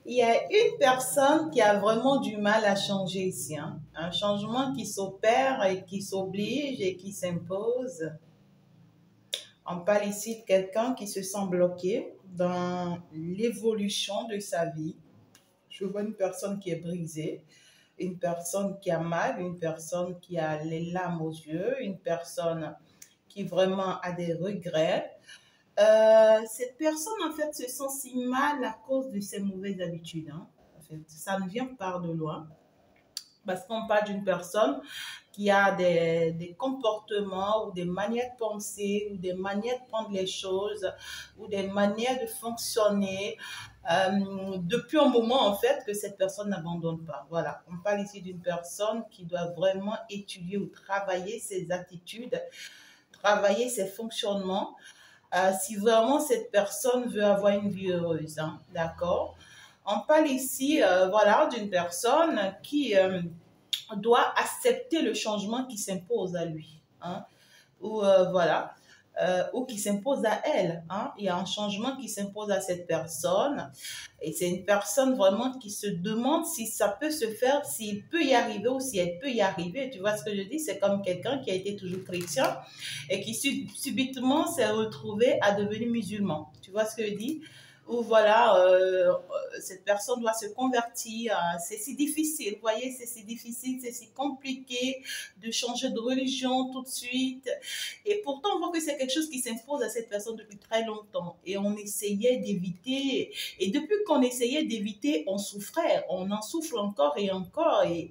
Il y a une personne qui a vraiment du mal à changer ici, hein. Un changement qui s'opère et qui s'oblige et qui s'impose. On parle ici de quelqu'un qui se sent bloqué dans l'évolution de sa vie. Je vois une personne qui est brisée, une personne qui a mal, une personne qui a les larmes aux yeux, une personne qui vraiment a des regrets. Cette personne, en fait, se sent si mal à cause de ses mauvaises habitudes, hein. En fait, ça ne vient pas de loin. Parce qu'on parle d'une personne qui a des comportements ou des manières de penser ou des manières de prendre les choses ou des manières de fonctionner depuis un moment, en fait, que cette personne n'abandonne pas. Voilà, on parle ici d'une personne qui doit vraiment étudier ou travailler ses attitudes, travailler ses fonctionnements, si vraiment cette personne veut avoir une vie heureuse, hein, d'accord? On parle ici, voilà, d'une personne qui doit accepter le changement qui s'impose à lui, hein, ou voilà, ou qui s'impose à elle, hein. Il y a un changement qui s'impose à cette personne, et c'est une personne vraiment qui se demande si ça peut se faire, s'il peut y arriver ou si elle peut y arriver. Tu vois ce que je dis? C'est comme quelqu'un qui a été toujours chrétien et qui subitement s'est retrouvé à devenir musulman. Tu vois ce que je dis? Ou voilà, cette personne doit se convertir. C'est si difficile, vous voyez, c'est si difficile, c'est si compliqué de changer de religion tout de suite. Et pourtant, on voit que c'est quelque chose qui s'impose à cette personne depuis très longtemps. Et on essayait d'éviter. Et depuis qu'on essayait d'éviter, on souffrait. On en souffre encore et encore. Et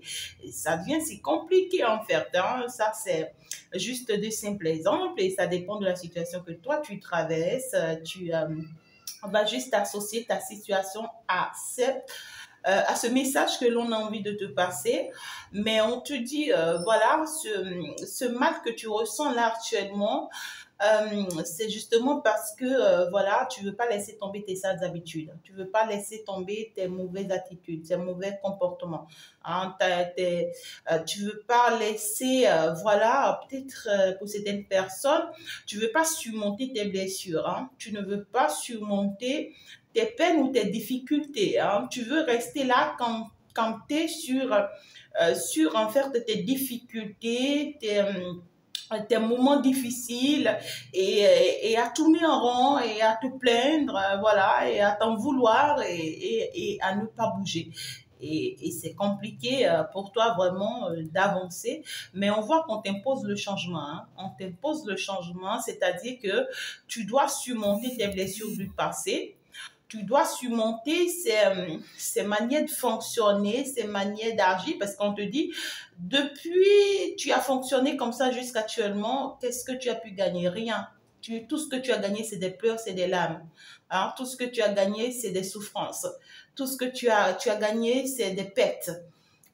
ça devient si compliqué en fait, hein. Ça, c'est juste de simples exemples. Et ça dépend de la situation que toi, tu traverses. On va juste associer ta situation à ce message que l'on a envie de te passer. Mais on te dit, voilà, ce mal que tu ressens là actuellement, c'est justement parce que voilà, tu veux pas laisser tomber tes sales habitudes, tu veux pas laisser tomber tes mauvaises attitudes, tes mauvais comportements, hein, tu veux pas laisser voilà, peut-être pour certaines personnes, tu veux pas surmonter tes blessures, hein, tu ne veux pas surmonter tes peines ou tes difficultés, hein, tu veux rester là canté sur en fait tes difficultés, tes moments difficiles et à tourner en rond et à te plaindre, voilà, et à t'en vouloir et à ne pas bouger. Et c'est compliqué pour toi vraiment d'avancer, mais on voit qu'on t'impose le changement, hein. On t'impose le changement, c'est-à-dire que tu dois surmonter tes blessures du passé, tu dois surmonter ces manières de fonctionner, ces manières d'agir, parce qu'on te dit, depuis tu as fonctionné comme ça jusqu'actuellement, qu'est-ce que tu as pu gagner? Rien. Tout ce que tu as gagné, c'est des pleurs, c'est des larmes, hein. Tout ce que tu as gagné, c'est des souffrances. Tout ce que tu as gagné, c'est des pertes,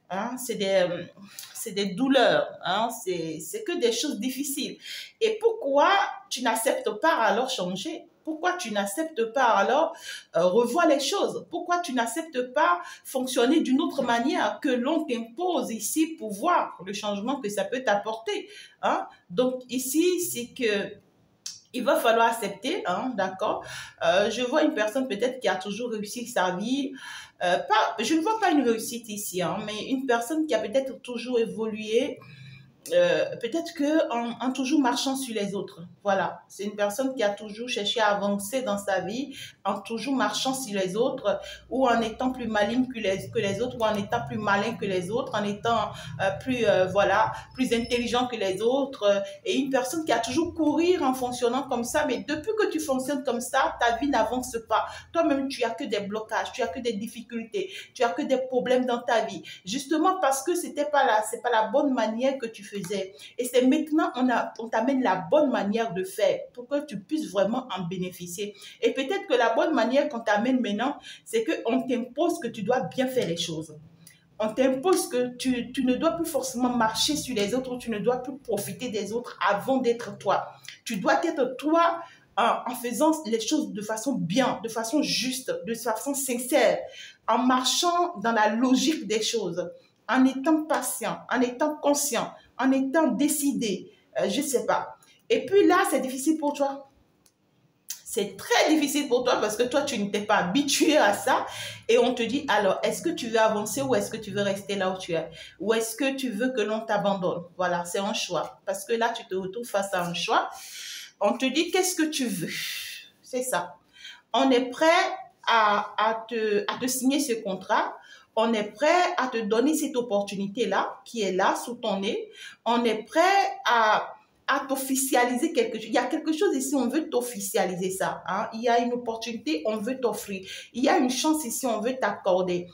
hein. C'est des douleurs, hein. C'est que des choses difficiles. Et pourquoi tu n'acceptes pas alors changer? Pourquoi tu n'acceptes pas alors revoir les choses? Pourquoi tu n'acceptes pas fonctionner d'une autre manière que l'on t'impose ici pour voir le changement que ça peut t'apporter, hein? Donc ici, c'est que il va falloir accepter, hein, d'accord? Je vois une personne peut-être qui a toujours réussi sa vie. Je ne vois pas une réussite ici, hein, mais une personne qui a peut-être toujours évolué, peut-être que en toujours marchant sur les autres. Voilà, c'est une personne qui a toujours cherché à avancer dans sa vie, en toujours marchant sur les autres, ou en étant plus maligne que les autres, ou en étant plus malin que les autres, en étant plus voilà, plus intelligent que les autres. Et une personne qui a toujours courir en fonctionnant comme ça, mais depuis que tu fonctionnes comme ça, ta vie n'avance pas. Toi-même, tu as que des blocages, tu as que des difficultés, tu as que des problèmes dans ta vie. Justement parce que c'est pas la bonne manière que tu faisais. Et c'est maintenant on t'amène la bonne manière de faire pour que tu puisses vraiment en bénéficier. Et peut-être que la bonne manière qu'on t'amène maintenant, c'est qu'on t'impose que tu dois bien faire les choses. On t'impose que tu ne dois plus forcément marcher sur les autres, tu ne dois plus profiter des autres avant d'être toi. Tu dois être toi en faisant les choses de façon bien, de façon juste, de façon sincère, en marchant dans la logique des choses, en étant patient, en étant conscient, en étant décidé, je ne sais pas. Et puis là, c'est difficile pour toi. C'est très difficile pour toi parce que toi, tu ne t'es pas habitué à ça. Et on te dit, alors, est-ce que tu veux avancer ou est-ce que tu veux rester là où tu es? Ou est-ce que tu veux que l'on t'abandonne? Voilà, c'est un choix. Parce que là, tu te retrouves face à un choix. On te dit, qu'est-ce que tu veux? C'est ça. On est prêt à te signer ce contrat. On est prêt à te donner cette opportunité-là, qui est là, sous ton nez. On est prêt à t'officialiser quelque chose. Il y a quelque chose ici, on veut t'officialiser ça. Hein? Il y a une opportunité, on veut t'offrir. Il y a une chance ici, on veut t'accorder.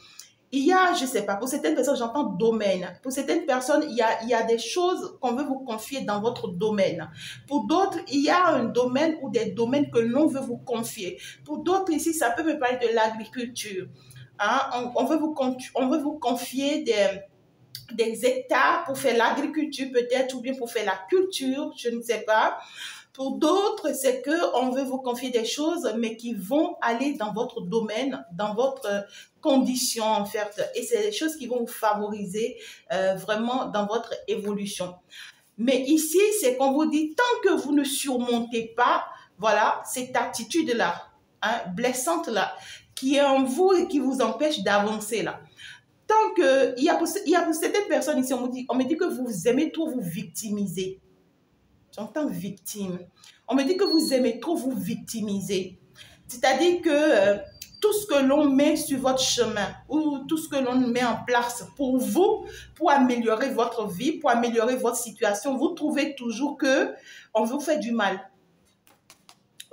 Il y a, je ne sais pas, pour certaines personnes, j'entends domaine. Pour certaines personnes, il y a des choses qu'on veut vous confier dans votre domaine. Pour d'autres, il y a un domaine ou des domaines que l'on veut vous confier. Pour d'autres, ici, ça peut me parler de l'agriculture. Hein? On veut vous confier des hectares pour faire l'agriculture peut-être, ou bien pour faire la culture, je ne sais pas. Pour d'autres, c'est qu'on veut vous confier des choses, mais qui vont aller dans votre domaine, dans votre condition, en fait. Et c'est des choses qui vont vous favoriser vraiment dans votre évolution. Mais ici, c'est qu'on vous dit, tant que vous ne surmontez pas, voilà, cette attitude-là, hein, blessante-là, qui est en vous et qui vous empêche d'avancer là. Tant que, il y a pour certaines personnes ici, on me dit que vous aimez trop vous victimiser. J'entends victime. On me dit que vous aimez trop vous victimiser. C'est-à-dire que tout ce que l'on met sur votre chemin ou tout ce que l'on met en place pour vous, pour améliorer votre vie, pour améliorer votre situation, vous trouvez toujours qu'on vous fait du mal.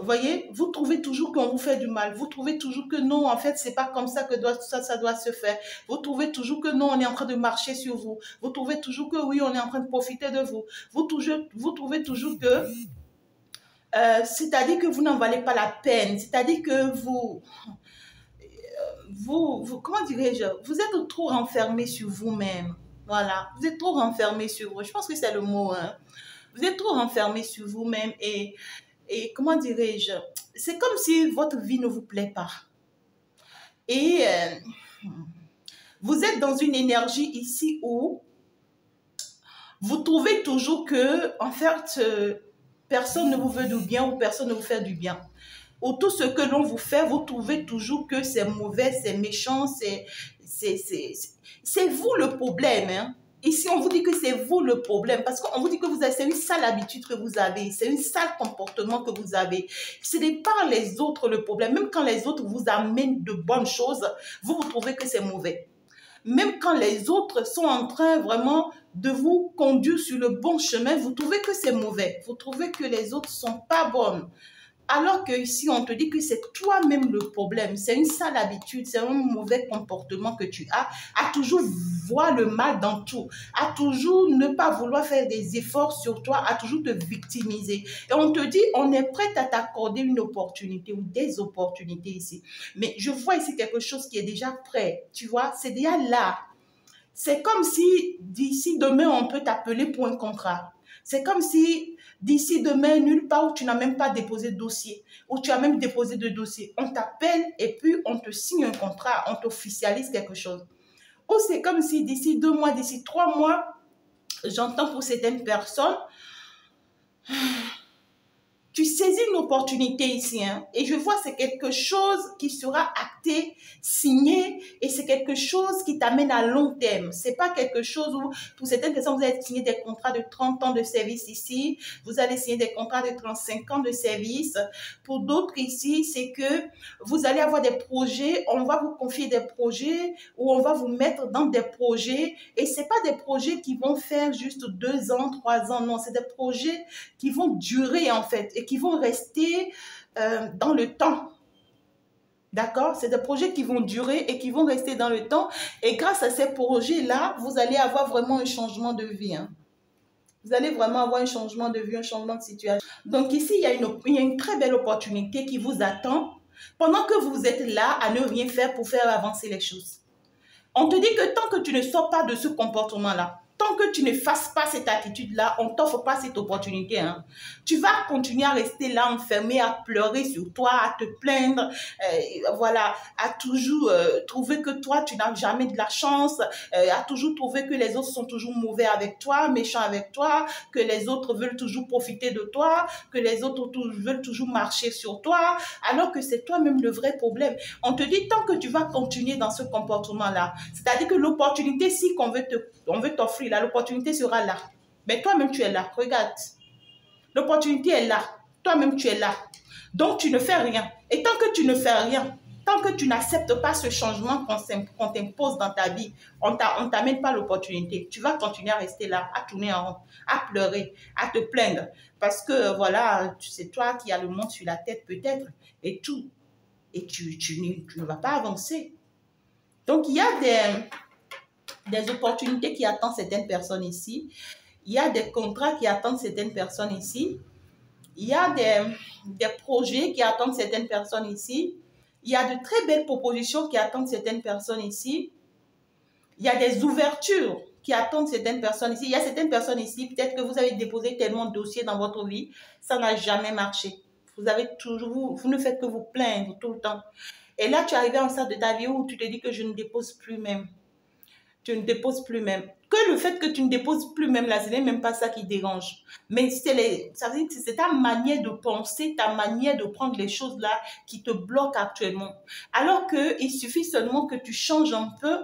Vous voyez, vous trouvez toujours qu'on vous fait du mal. Vous trouvez toujours que non, en fait, c'est pas comme ça que ça doit se faire. Vous trouvez toujours que non, on est en train de marcher sur vous. Vous trouvez toujours que oui, on est en train de profiter de vous. Vous trouvez toujours que, c'est-à-dire que vous n'en valez pas la peine. C'est-à-dire que vous comment dirais-je, vous êtes trop renfermé sur vous-même. Voilà, vous êtes trop renfermé sur vous. Je pense que c'est le mot, hein. Vous êtes trop renfermé sur vous-même et comment dirais-je, c'est comme si votre vie ne vous plaît pas. Et vous êtes dans une énergie ici où vous trouvez toujours que, en fait, personne ne vous veut du bien ou personne ne vous fait du bien. Ou tout ce que l'on vous fait, vous trouvez toujours que c'est mauvais, c'est méchant, c'est vous le problème, hein. Ici, on vous dit que c'est vous le problème parce qu'on vous dit que c'est une sale habitude que vous avez, c'est un sale comportement que vous avez. Ce n'est pas les autres le problème. Même quand les autres vous amènent de bonnes choses, vous trouvez que c'est mauvais. Même quand les autres sont en train vraiment de vous conduire sur le bon chemin, vous trouvez que c'est mauvais. Vous trouvez que les autres ne sont pas bonnes. Alors que ici, on te dit que c'est toi-même le problème. C'est une sale habitude, c'est un mauvais comportement que tu as. À toujours voir le mal dans tout. À toujours ne pas vouloir faire des efforts sur toi. À toujours te victimiser. Et on te dit, on est prêt à t'accorder une opportunité ou des opportunités ici. Mais je vois ici quelque chose qui est déjà prêt. Tu vois, c'est déjà là. C'est comme si d'ici demain, on peut t'appeler pour un contrat. C'est comme si d'ici demain, nulle part où tu n'as même pas déposé de dossier, où tu as même déposé de dossier, on t'appelle et puis on te signe un contrat, on t'officialise quelque chose. Ou c'est comme si d'ici 2 mois, d'ici 3 mois, j'entends pour certaines personnes, tu saisis une opportunité ici, hein, et je vois c'est quelque chose qui sera acté, signé, et c'est quelque chose qui t'amène à long terme. C'est pas quelque chose où, pour certaines personnes, vous allez signer des contrats de 30 ans de service ici, vous allez signer des contrats de 35 ans de service. Pour d'autres ici, c'est que vous allez avoir des projets, on va vous confier des projets, ou on va vous mettre dans des projets, et c'est pas des projets qui vont faire juste 2 ans, 3 ans, non, c'est des projets qui vont durer en fait, et qui vont rester dans le temps. D'accord? C'est des projets qui vont durer et qui vont rester dans le temps. Et grâce à ces projets-là, vous allez avoir vraiment un changement de vie. Hein. Vous allez vraiment avoir un changement de vie, un changement de situation. Donc ici, il y a une très belle opportunité qui vous attend pendant que vous êtes là à ne rien faire pour faire avancer les choses. On te dit que tant que tu ne sors pas de ce comportement-là, tant que tu ne fasses pas cette attitude-là, on ne t'offre pas cette opportunité. Hein. Tu vas continuer à rester là enfermé, à pleurer sur toi, à te plaindre, voilà, à toujours trouver que toi, tu n'as jamais de la chance, à toujours trouver que les autres sont toujours mauvais avec toi, méchants avec toi, que les autres veulent toujours profiter de toi, que les autres veulent toujours marcher sur toi, alors que c'est toi-même le vrai problème. On te dit, tant que tu vas continuer dans ce comportement-là, c'est-à-dire que l'opportunité, si qu'on veut t'offrir, là, l'opportunité sera là. Mais toi-même, tu es là. Regarde. L'opportunité est là. Toi-même, tu es là. Donc, tu ne fais rien. Et tant que tu ne fais rien, tant que tu n'acceptes pas ce changement qu'on t'impose dans ta vie, on ne t'amène pas l'opportunité. Tu vas continuer à rester là, à tourner en rond, à pleurer, à te plaindre. Parce que, voilà, c'est toi qui as le monde sur la tête peut-être et tout. Et tu ne vas pas avancer. Donc, il y a des opportunités qui attendent certaines personnes ici. Il y a des contrats qui attendent certaines personnes ici. Il y a des projets qui attendent certaines personnes ici. Il y a de très belles propositions qui attendent certaines personnes ici. Il y a des ouvertures qui attendent certaines personnes ici. Il y a certaines personnes ici, peut-être que vous avez déposé tellement de dossiers dans votre vie, ça n'a jamais marché. Vous ne faites que vous plaindre tout le temps. Et là, tu es arrivé en stade de ta vie où tu te dis que je ne dépose plus même. Tu ne déposes plus même. Que le fait que tu ne déposes plus même là, ce n'est même pas ça qui dérange. Mais ça veut dire que c'est ta manière de penser, ta manière de prendre les choses là qui te bloque actuellement. Alors qu'il suffit seulement que tu changes un peu,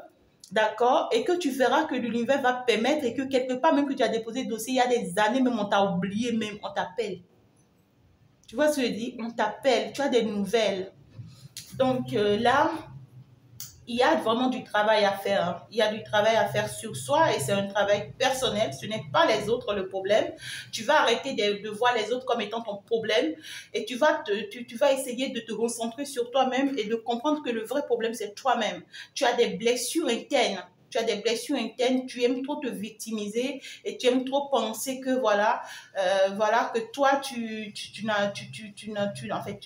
d'accord, et que tu verras que l'univers va permettre et que quelque part même que tu as déposé le dossier, il y a des années même on t'a oublié même, on t'appelle. Tu vois ce que je dis? On t'appelle, tu as des nouvelles. Donc là, il y a vraiment du travail à faire. Hein. Il y a du travail à faire sur soi et c'est un travail personnel. Ce n'est pas les autres le problème. Tu vas arrêter de voir les autres comme étant ton problème et tu vas essayer de te concentrer sur toi-même et de comprendre que le vrai problème, c'est toi-même. Tu as des blessures internes. Tu as des blessures internes, tu aimes trop te victimiser et tu aimes trop penser que voilà que toi tu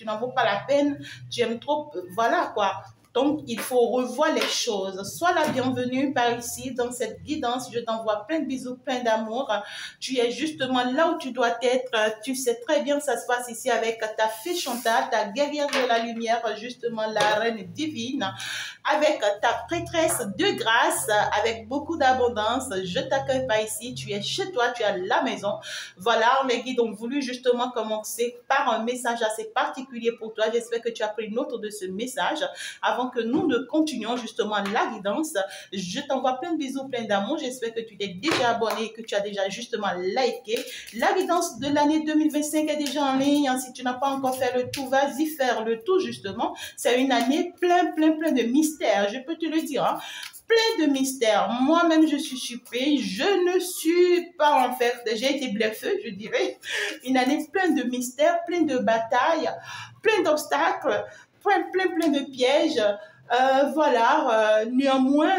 n'en vaux pas la peine. Tu aimes trop, voilà quoi. Donc, il faut revoir les choses. Sois la bienvenue par ici dans cette guidance. Je t'envoie plein de bisous, plein d'amour. Tu es justement là où tu dois être. Tu sais très bien, ça se passe ici avec ta fée Chantal, ta guerrière de la lumière, justement la reine divine, avec ta prêtresse de grâce, avec beaucoup d'abondance. Je t'accueille par ici. Tu es chez toi, tu es à la maison. Voilà, mes guides ont voulu justement commencer par un message assez particulier pour toi. J'espère que tu as pris note de ce message. Avant que nous ne continuions justement la guidance, je t'envoie plein de bisous, plein d'amour. J'espère que tu t'es déjà abonné, que tu as déjà justement liké. La guidance de l'année 2025 est déjà en ligne. Si tu n'as pas encore fait le tout, vas-y faire le tout justement. C'est une année plein de mystères. Je peux te le dire. Hein. Plein de mystères. Moi-même, je suis surprise. Je ne suis pas en fait. J'ai été bluffée, je dirais. Une année pleine de mystères, pleine de batailles, plein d'obstacles. Plein de pièges. Néanmoins,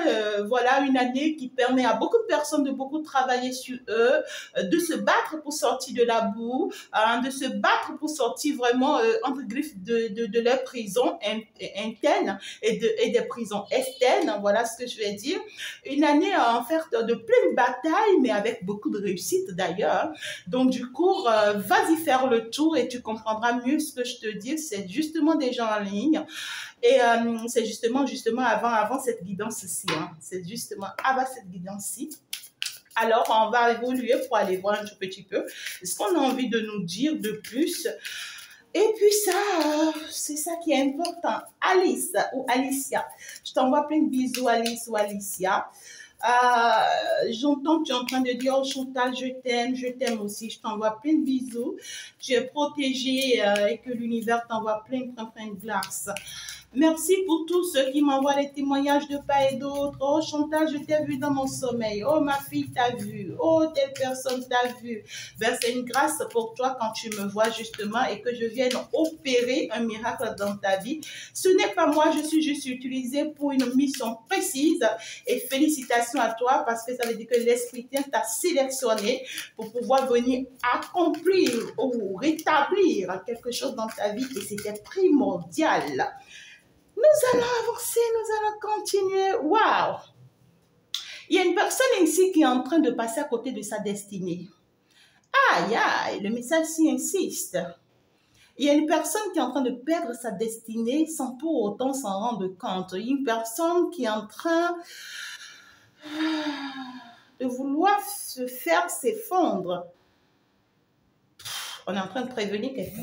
voilà une année qui permet à beaucoup de personnes de beaucoup travailler sur eux, de se battre pour sortir de la boue, de se battre pour sortir vraiment entre griffes de leur prison interne et des prisons externes. Voilà ce que je vais dire. Une année en fait de pleine bataille, mais avec beaucoup de réussite d'ailleurs. Donc du coup, vas-y faire le tour et tu comprendras mieux ce que je te dis. C'est justement des gens en ligne. Et c'est justement avant cette guidance-ci. Hein. C'est justement avant cette guidance-ci. Alors, on va évoluer pour aller voir un tout petit peu ce qu'on a envie de nous dire de plus. Et puis ça, c'est ça qui est important. Alice ou Alicia. Je t'envoie plein de bisous, Alice ou Alicia. J'entends que tu es en train de dire oh Chantal, je t'aime aussi, je t'envoie plein de bisous, tu es protégée et que l'univers t'envoie plein de grâce. Merci pour tous ceux qui m'envoient les témoignages de part et d'autre. Oh Chantal, je t'ai vu dans mon sommeil. Oh ma fille t'a vu. Oh telle personne t'a vu. Ben, c'est une grâce pour toi quand tu me vois justement et que je vienne opérer un miracle dans ta vie. Ce n'est pas moi, je suis juste utilisée pour une mission précise et félicitations à toi parce que ça veut dire que l'Esprit t'a sélectionné pour pouvoir venir accomplir ou rétablir quelque chose dans ta vie et c'était primordial. Nous allons avancer, nous allons continuer. Waouh! Il y a une personne ici qui est en train de passer à côté de sa destinée. Aïe, aïe, le message s'y insiste. Il y a une personne qui est en train de perdre sa destinée sans pour autant s'en rendre compte. Il y a une personne qui est en train de vouloir se faire s'effondrer. On est en train de prévenir quelqu'un.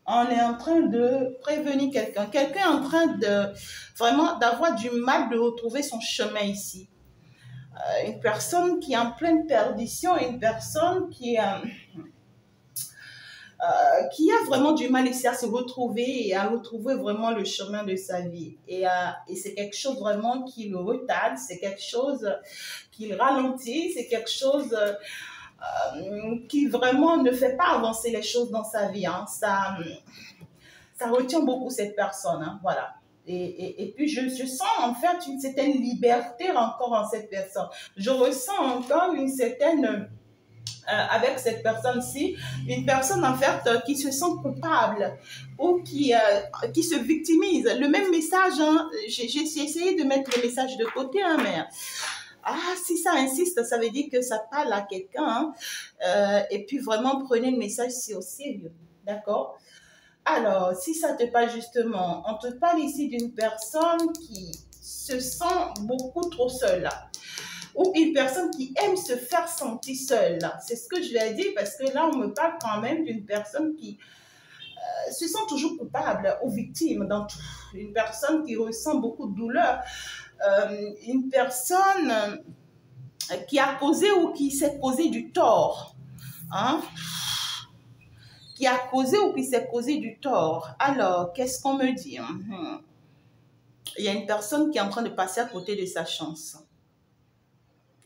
On est en train de prévenir quelqu'un. Quelqu'un est en train de vraiment d'avoir du mal de retrouver son chemin ici. Une personne qui est en pleine perdition, une personne qui a vraiment du mal ici à se retrouver et à retrouver vraiment le chemin de sa vie. Et c'est quelque chose vraiment qui le retarde, c'est quelque chose qui le ralentit, c'est quelque chose qui vraiment ne fait pas avancer les choses dans sa vie. Hein. Ça retient beaucoup cette personne. Hein. Voilà. Et puis, je sens en fait une certaine liberté encore en cette personne. Je ressens encore une certaine... avec cette personne-ci, une personne en fait qui se sent coupable ou qui se victimise. Le même message, hein, j'ai essayé de mettre le message de côté, hein, mais si ça insiste, ça veut dire que ça parle à quelqu'un. Hein, et puis vraiment, prenez le message au sérieux, d'accord? Alors, si ça te parle justement, on te parle ici d'une personne qui se sent beaucoup trop seule. Ou une personne qui aime se faire sentir seule. C'est ce que je vais dire parce que là, on me parle quand même d'une personne qui se sent toujours coupable ou victime dans tout. Une personne qui ressent beaucoup de douleur. Une personne qui a causé ou qui s'est causé du tort. Hein? Qui a causé ou qui s'est causé du tort. Alors, qu'est-ce qu'on me dit? Il y a une personne qui est en train de passer à côté de sa chance.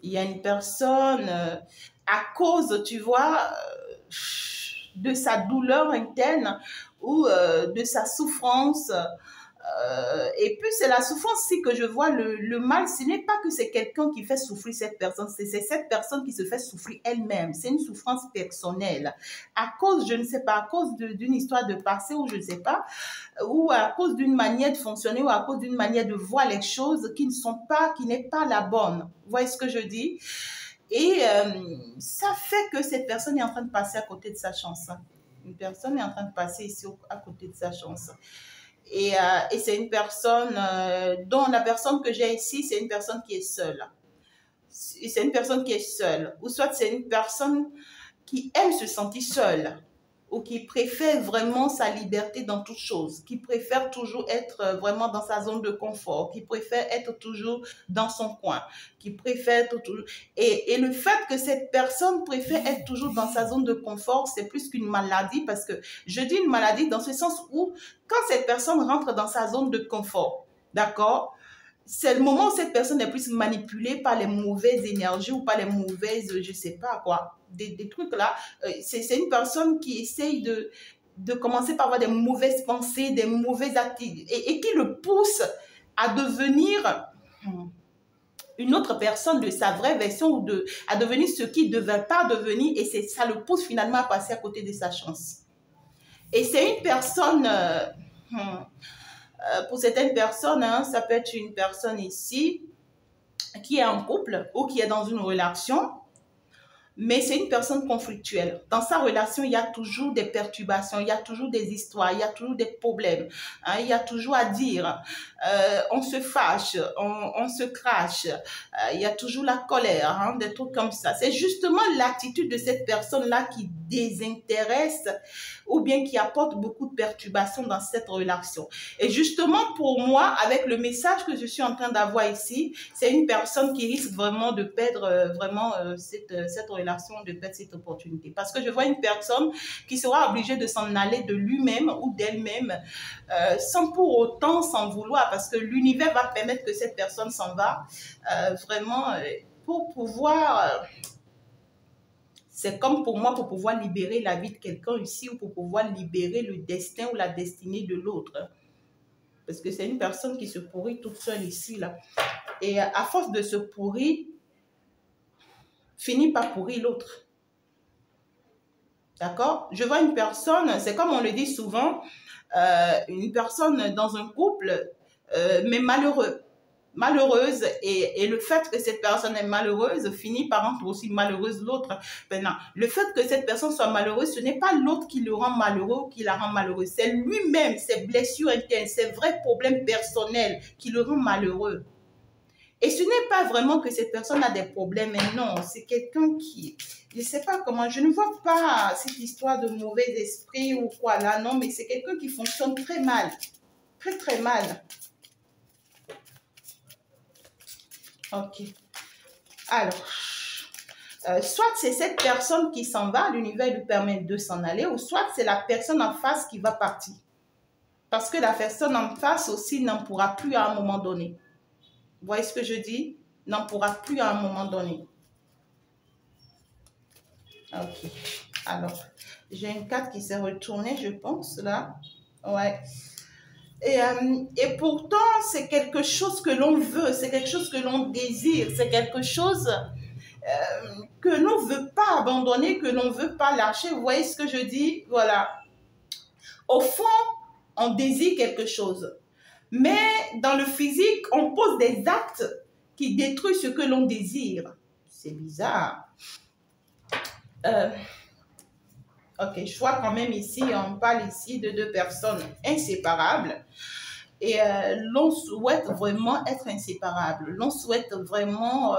Il y a une personne, à cause, tu vois, de sa douleur interne ou de sa souffrance. Et puis, c'est la souffrance aussi que je vois. Le mal, ce n'est pas que c'est quelqu'un qui fait souffrir cette personne. C'est cette personne qui se fait souffrir elle-même. C'est une souffrance personnelle. À cause, je ne sais pas, à cause d'une histoire de passé ou je ne sais pas, ou à cause d'une manière de fonctionner ou à cause d'une manière de voir les choses qui n'est pas la bonne. Vous voyez ce que je dis? Et ça fait que cette personne est en train de passer à côté de sa chance. Une personne est en train de passer ici à côté de sa chance. Et c'est une personne dont la personne que j'ai ici, c'est une personne qui est seule. C'est une personne qui est seule. Ou soit c'est une personne qui aime se sentir seule. Ou qui préfère vraiment sa liberté dans toute chose, qui préfère toujours être vraiment dans sa zone de confort, qui préfère être toujours dans son coin, qui préfère être toujours... Et le fait que cette personne préfère être toujours dans sa zone de confort, c'est plus qu'une maladie, parce que je dis une maladie dans ce sens où quand cette personne rentre dans sa zone de confort, d'accord, c'est le moment où cette personne est plus manipulée par les mauvaises énergies ou par les mauvaises, je sais pas quoi, des trucs là. C'est une personne qui essaye de commencer par avoir des mauvaises pensées, des mauvaises activités et qui le pousse à devenir une autre personne de sa vraie version ou à devenir ce qu'il ne devait pas devenir et ça le pousse finalement à passer à côté de sa chance. Et c'est une personne... pour certaines personnes, hein, ça peut être une personne ici qui est en couple ou qui est dans une relation, mais c'est une personne conflictuelle. Dans sa relation, il y a toujours des perturbations, il y a toujours des histoires, il y a toujours des problèmes, hein, il y a toujours à dire. On se fâche, on se crache, il y a toujours la colère, hein, des trucs comme ça. C'est justement l'attitude de cette personne-là qui désintéresse ou bien qui apporte beaucoup de perturbations dans cette relation. Et justement, pour moi, avec le message que je suis en train d'avoir ici, c'est une personne qui risque vraiment de perdre cette relation, de perdre cette opportunité. Parce que je vois une personne qui sera obligée de s'en aller de lui-même ou d'elle-même sans pour autant s'en vouloir, parce que l'univers va permettre que cette personne s'en va vraiment pour pouvoir... C'est comme pour moi, pour pouvoir libérer la vie de quelqu'un ici ou pour pouvoir libérer le destin ou la destinée de l'autre. Parce que c'est une personne qui se pourrit toute seule ici, là. Et à force de se pourrir, finit par pourrir l'autre. D'accord? Je vois une personne, c'est comme on le dit souvent, une personne dans un couple, mais malheureux. malheureuse et le fait que cette personne est malheureuse finit par rendre aussi malheureuse l'autre. Maintenant, le fait que cette personne soit malheureuse, ce n'est pas l'autre qui le rend malheureux ou qui la rend malheureuse. C'est lui-même, ses blessures internes, ses vrais problèmes personnels qui le rend malheureux. Et ce n'est pas vraiment que cette personne a des problèmes, mais non, c'est quelqu'un qui, je ne sais pas comment, je ne vois pas cette histoire de mauvais esprit ou quoi là, non, mais c'est quelqu'un qui fonctionne très mal, très très mal. Ok. Alors, soit c'est cette personne qui s'en va, l'univers lui permet de s'en aller, ou soit c'est la personne en face qui va partir. Parce que la personne en face aussi n'en pourra plus à un moment donné. Vous voyez ce que je dis? N'en pourra plus à un moment donné. Ok. Alors, j'ai une carte qui s'est retournée, je pense, là. Ouais. Et pourtant, c'est quelque chose que l'on veut, c'est quelque chose que l'on désire, c'est quelque chose que l'on ne veut pas abandonner, que l'on ne veut pas lâcher. Vous voyez ce que je dis? Voilà. Au fond, on désire quelque chose. Mais dans le physique, on pose des actes qui détruisent ce que l'on désire. C'est bizarre. Ok, je vois quand même ici, on parle ici de deux personnes inséparables. Et l'on souhaite vraiment être inséparables. L'on souhaite vraiment,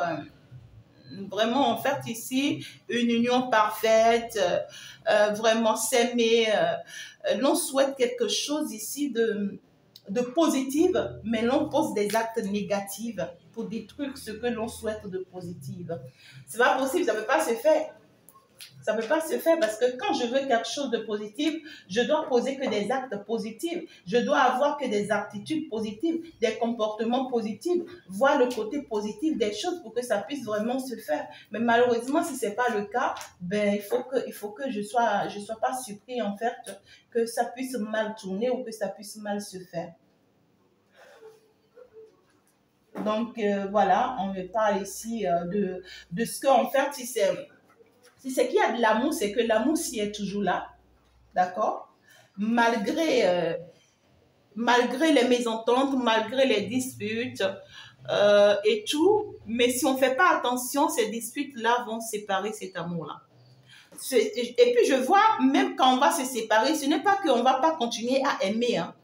vraiment en fait ici une union parfaite, vraiment s'aimer. L'on souhaite quelque chose ici de positif, mais l'on pose des actes négatifs pour détruire ce que l'on souhaite de positif. C'est pas possible, ça ne peut pas se faire. Ça ne peut pas se faire parce que quand je veux quelque chose de positif, je dois poser que des actes positifs. Je dois avoir que des attitudes positives, des comportements positifs, voir le côté positif des choses pour que ça puisse vraiment se faire. Mais malheureusement, si ce n'est pas le cas, ben, il faut que je sois pas surpris en fait que ça puisse mal tourner ou que ça puisse mal se faire. Donc voilà, on me parle ici de ce qu'en fait, si c'est qu'il y a de l'amour, c'est que l'amour s'y est toujours là, d'accord? Malgré les mésententes, malgré les disputes et tout, mais si on ne fait pas attention, ces disputes-là vont séparer cet amour-là. Et puis je vois, même quand on va se séparer, ce n'est pas qu'on ne va pas continuer à aimer, hein.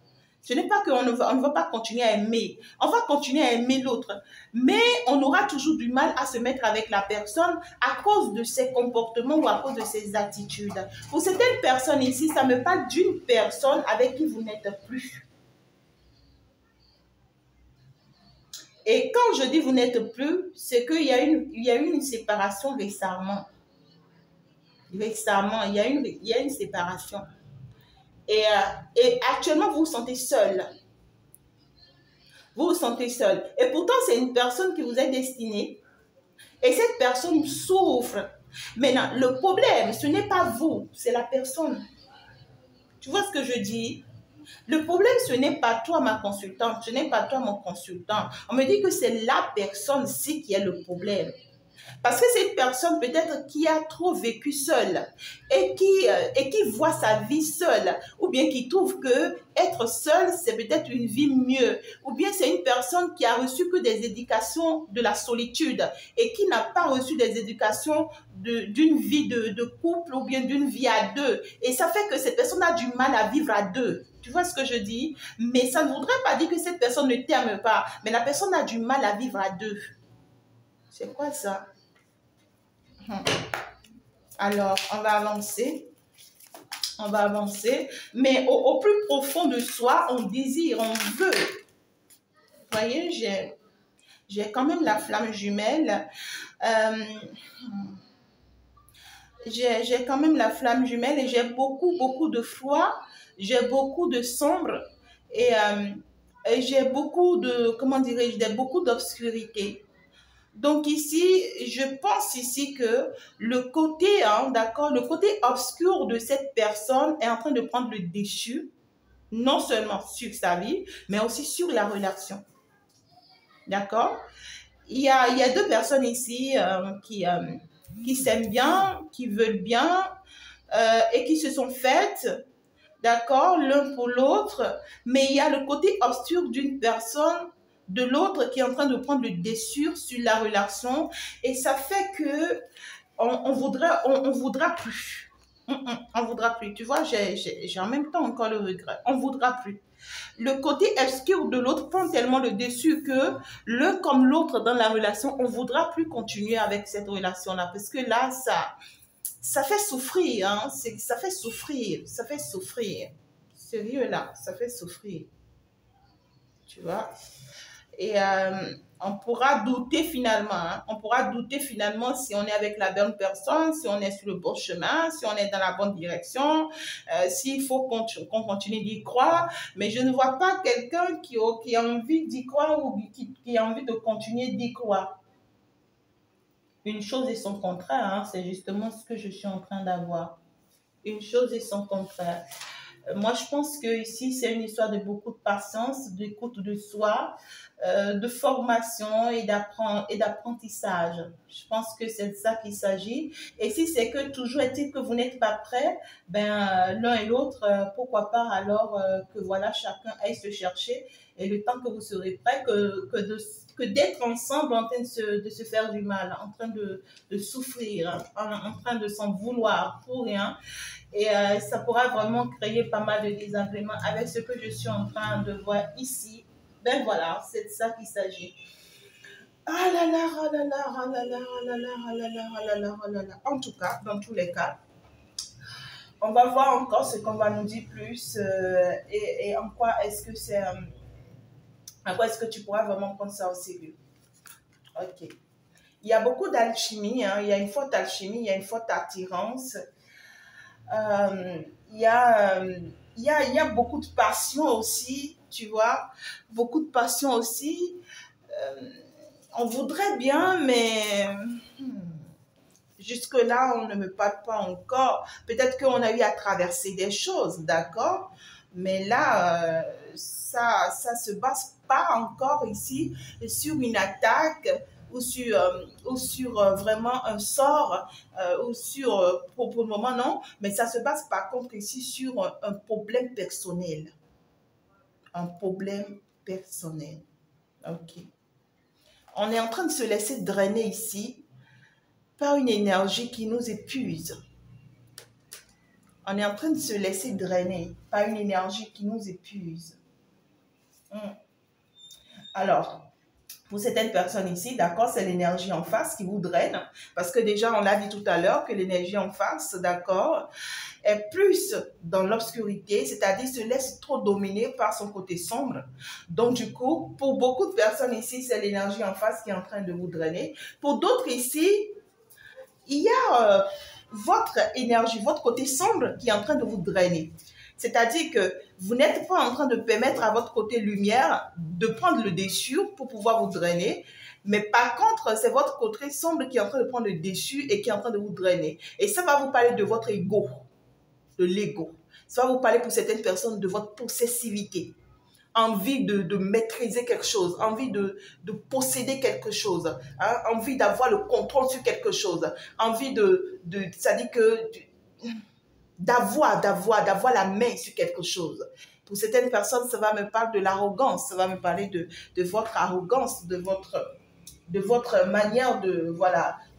Ce n'est pas qu'on ne va pas continuer à aimer. On va continuer à aimer l'autre. Mais on aura toujours du mal à se mettre avec la personne à cause de ses comportements ou à cause de ses attitudes. Pour certaines personnes ici, ça me parle d'une personne avec qui vous n'êtes plus. Et quand je dis vous n'êtes plus, c'est qu'il y a eu une séparation récemment. Récemment, il y a une séparation. Et actuellement, vous vous sentez seul. Vous vous sentez seul. Et pourtant, c'est une personne qui vous est destinée. Et cette personne souffre. Maintenant, le problème, ce n'est pas vous, c'est la personne. Tu vois ce que je dis? Le problème, ce n'est pas toi, ma consultante. Ce n'est pas toi, mon consultant. On me dit que c'est la personne-ci qui est le problème. Parce que c'est une personne peut-être qui a trop vécu seule et qui voit sa vie seule, ou bien qui trouve que être seule, c'est peut-être une vie mieux, ou bien c'est une personne qui a reçu que des éducations de la solitude et qui n'a pas reçu des éducations d'une vie de couple ou bien d'une vie à deux. Et ça fait que cette personne a du mal à vivre à deux. Tu vois ce que je dis? Mais ça ne voudrait pas dire que cette personne ne t'aime pas, mais la personne a du mal à vivre à deux. C'est quoi ça? Alors, on va avancer. On va avancer. Mais au plus profond de soi, on désire, on veut. Vous voyez, j'ai quand même la flamme jumelle. J'ai quand même la flamme jumelle et j'ai beaucoup de foi. J'ai beaucoup de sombre. Et j'ai beaucoup de, comment dirais-je, j'ai beaucoup d'obscurité. Donc ici, je pense ici que le côté, d'accord, le côté obscur de cette personne est en train de prendre le dessus, non seulement sur sa vie, mais aussi sur la relation. D'accord? Il y a deux personnes ici qui s'aiment bien, qui veulent bien et qui se sont faites, d'accord, l'un pour l'autre, mais il y a le côté obscur d'une personne de l'autre qui est en train de prendre le dessus sur la relation et ça fait que on voudra plus. On voudra plus. Tu vois, j'ai en même temps encore le regret. On voudra plus. Le côté obscur de l'autre prend tellement le dessus que l'un comme l'autre dans la relation, on voudra plus continuer avec cette relation-là parce que là, ça fait souffrir, hein. Ça fait souffrir, ça fait souffrir. Sérieux là, ça fait souffrir. Tu vois? Et on pourra douter finalement, hein. On pourra douter finalement si on est avec la bonne personne, si on est sur le bon chemin, si on est dans la bonne direction, s'il faut qu'on continue d'y croire. Mais je ne vois pas quelqu'un qui a envie d'y croire ou qui a envie de continuer d'y croire. Une chose et son contraire, hein, c'est justement ce que je suis en train d'avoir. Une chose et son contraire. Moi, je pense que ici, c'est une histoire de beaucoup de patience, d'écoute de soi, de formation et d'apprentissage. Je pense que c'est de ça qu'il s'agit. Et si c'est que toujours est-il que vous n'êtes pas prêts, ben l'un et l'autre, pourquoi pas alors que voilà, chacun aille se chercher et le temps que vous serez prêts, que d'être ensemble en train de se faire du mal, en train de souffrir, en train de s'en vouloir pour rien. Et ça pourra vraiment créer pas mal de désagréments avec ce que je suis en train de voir ici. Ben voilà, c'est de ça qu'il s'agit. Ah là là, ah là là, ah là là, ah là là, ah là là, ah là là, ah là là. En tout cas, dans tous les cas, on va voir encore ce qu'on va nous dire plus et en quoi est-ce que c'est, en quoi est-ce que tu pourras vraiment prendre ça au sérieux. Ok. Il y a beaucoup d'alchimie, hein. Il y a une forte alchimie, il y a une forte attirance. Il y a beaucoup de passion aussi, tu vois, beaucoup de passion aussi. On voudrait bien, mais jusque-là, on ne me parle pas encore. Peut-être qu'on a eu à traverser des choses, d'accord? Mais là, ça se base pas encore ici sur une attaque ou sur vraiment un sort, ou sur, pour le moment non, mais ça se base par contre ici sur un problème personnel. Un problème personnel. Ok. On est en train de se laisser drainer ici par une énergie qui nous épuise. On est en train de se laisser drainer par une énergie qui nous épuise. Alors, pour certaines personnes ici, d'accord, c'est l'énergie en face qui vous draine. Parce que déjà, on l'a dit tout à l'heure que l'énergie en face, d'accord, est plus dans l'obscurité, c'est-à-dire se laisse trop dominer par son côté sombre. Donc, du coup, pour beaucoup de personnes ici, c'est l'énergie en face qui est en train de vous drainer. Pour d'autres ici, il y a votre énergie, votre côté sombre qui est en train de vous drainer. C'est-à-dire que vous n'êtes pas en train de permettre à votre côté lumière de prendre le dessus pour pouvoir vous drainer. Mais par contre, c'est votre côté sombre qui est en train de prendre le dessus et qui est en train de vous drainer. Et ça va vous parler de votre ego, de l'ego. Ça va vous parler pour certaines personnes de votre possessivité. Envie de maîtriser quelque chose, envie de posséder quelque chose, hein, envie d'avoir le contrôle sur quelque chose, envie c'est-à-dire que d'avoir la main sur quelque chose. Pour certaines personnes, ça va me parler de l'arrogance, ça va me parler de votre arrogance, de votre manière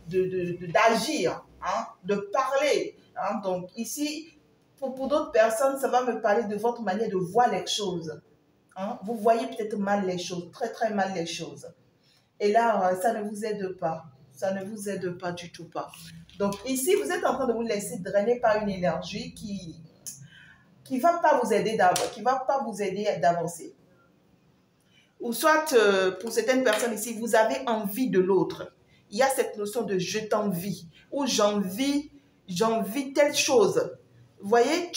d'agir, hein, de parler. Hein. Donc ici, pour d'autres personnes, ça va me parler de votre manière de voir les choses. Hein. Vous voyez peut-être mal les choses, très très mal les choses. Et là, ça ne vous aide pas. Ça ne vous aide pas du tout pas. Donc ici, vous êtes en train de vous laisser drainer par une énergie qui va pas vous aider d'avancer. Ou soit, pour certaines personnes ici, vous avez envie de l'autre. Il y a cette notion de je t'envie ou j'envie telle chose. Vous voyez,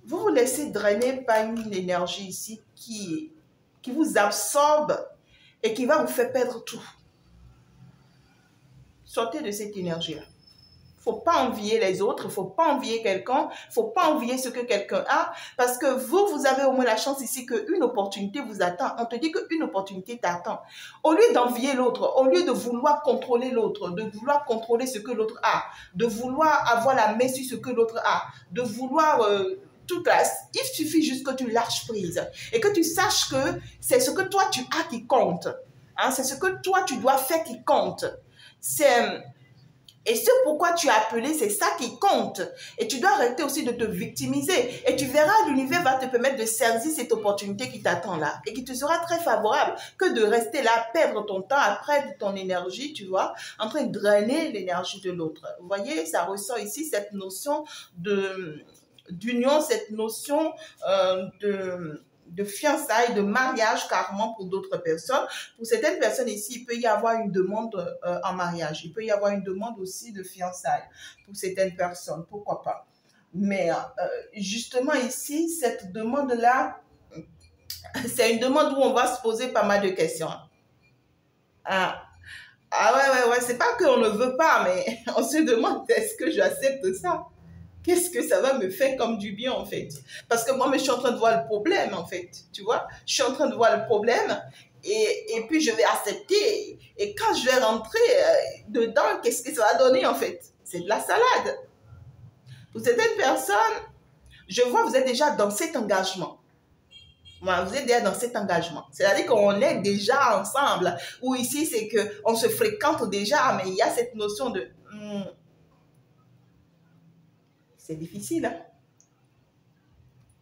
vous vous laissez drainer par une énergie ici qui vous absorbe et qui va vous faire perdre tout. Sortez de cette énergie-là. Il ne faut pas envier les autres, il ne faut pas envier quelqu'un, il ne faut pas envier ce que quelqu'un a, parce que vous avez au moins la chance ici qu'une opportunité vous attend. On te dit qu'une opportunité t'attend. Au lieu d'envier l'autre, au lieu de vouloir contrôler l'autre, de vouloir contrôler ce que l'autre a, de vouloir avoir la main sur ce que l'autre a, de vouloir il suffit juste que tu lâches prise et que tu saches que c'est ce que toi tu as qui compte. Hein, c'est ce que toi tu dois faire qui compte. Et ce pourquoi tu as appelé, c'est ça qui compte. Et tu dois arrêter aussi de te victimiser. Et tu verras, l'univers va te permettre de saisir cette opportunité qui t'attend là. Et qui te sera très favorable que de rester là, perdre ton temps, après ton énergie, tu vois, en train de drainer l'énergie de l'autre. Vous voyez, ça ressort ici cette notion d'union, cette notion de fiançailles, de mariage carrément pour d'autres personnes. Pour certaines personnes ici, il peut y avoir une demande en mariage. Il peut y avoir une demande aussi de fiançailles pour certaines personnes. Pourquoi pas? Mais justement ici, cette demande-là, c'est une demande où on va se poser pas mal de questions. Ah ouais, c'est pas qu'on ne veut pas, mais on se demande est-ce que j'accepte ça? Qu'est-ce que ça va me faire comme du bien, en fait? Parce que moi, je suis en train de voir le problème, en fait. Tu vois? Je suis en train de voir le problème et puis je vais accepter. Et quand je vais rentrer dedans, qu'est-ce que ça va donner, en fait? C'est de la salade. Pour certaines personnes, je vois, vous êtes déjà dans cet engagement. Vous êtes déjà dans cet engagement. C'est-à-dire qu'on est déjà ensemble. Ou ici, c'est qu'on se fréquente déjà, mais il y a cette notion de... c'est difficile, hein?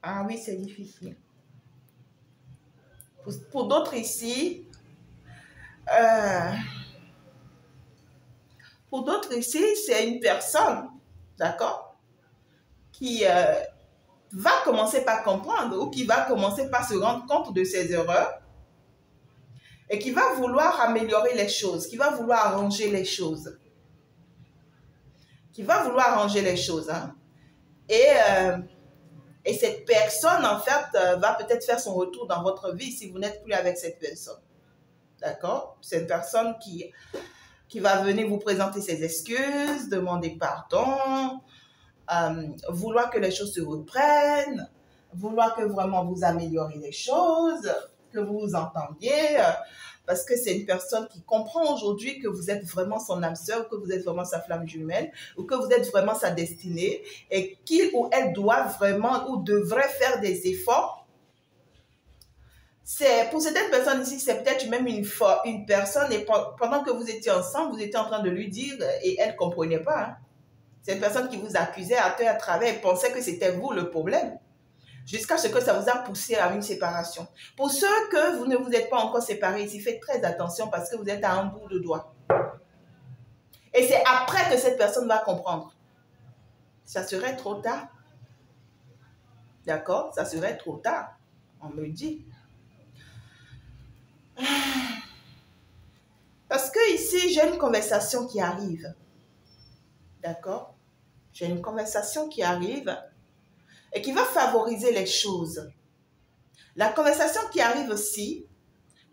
Ah oui, c'est difficile. Pour d'autres ici, c'est une personne, d'accord, qui va commencer par comprendre ou qui va commencer par se rendre compte de ses erreurs et qui va vouloir améliorer les choses, qui va vouloir arranger les choses. Hein. Et cette personne, en fait, va peut-être faire son retour dans votre vie si vous n'êtes plus avec cette personne. D'accord? C'est une personne qui va venir vous présenter ses excuses, demander pardon, vouloir que les choses se reprennent, vouloir que vraiment vous améliorez les choses, que vous vous entendiez, parce que c'est une personne qui comprend aujourd'hui que vous êtes vraiment son âme sœur, que vous êtes vraiment sa flamme jumelle, ou que vous êtes vraiment sa destinée, et qu'il ou elle doit vraiment ou devrait faire des efforts. Pour certaines personnes ici, c'est peut-être même une personne, et pendant que vous étiez ensemble, vous étiez en train de lui dire, et elle ne comprenait pas. Hein. C'est une personne qui vous accusait à travers et pensait que c'était vous le problème. Jusqu'à ce que ça vous a poussé à une séparation. Pour ceux que vous ne vous êtes pas encore séparés ici, faites très attention parce que vous êtes à un bout de doigt. Et c'est après que cette personne va comprendre. Ça serait trop tard. D'accord? Ça serait trop tard. On me dit. Parce que ici, j'ai une conversation qui arrive. D'accord? J'ai une conversation qui arrive et qui va favoriser les choses. La conversation qui arrive aussi,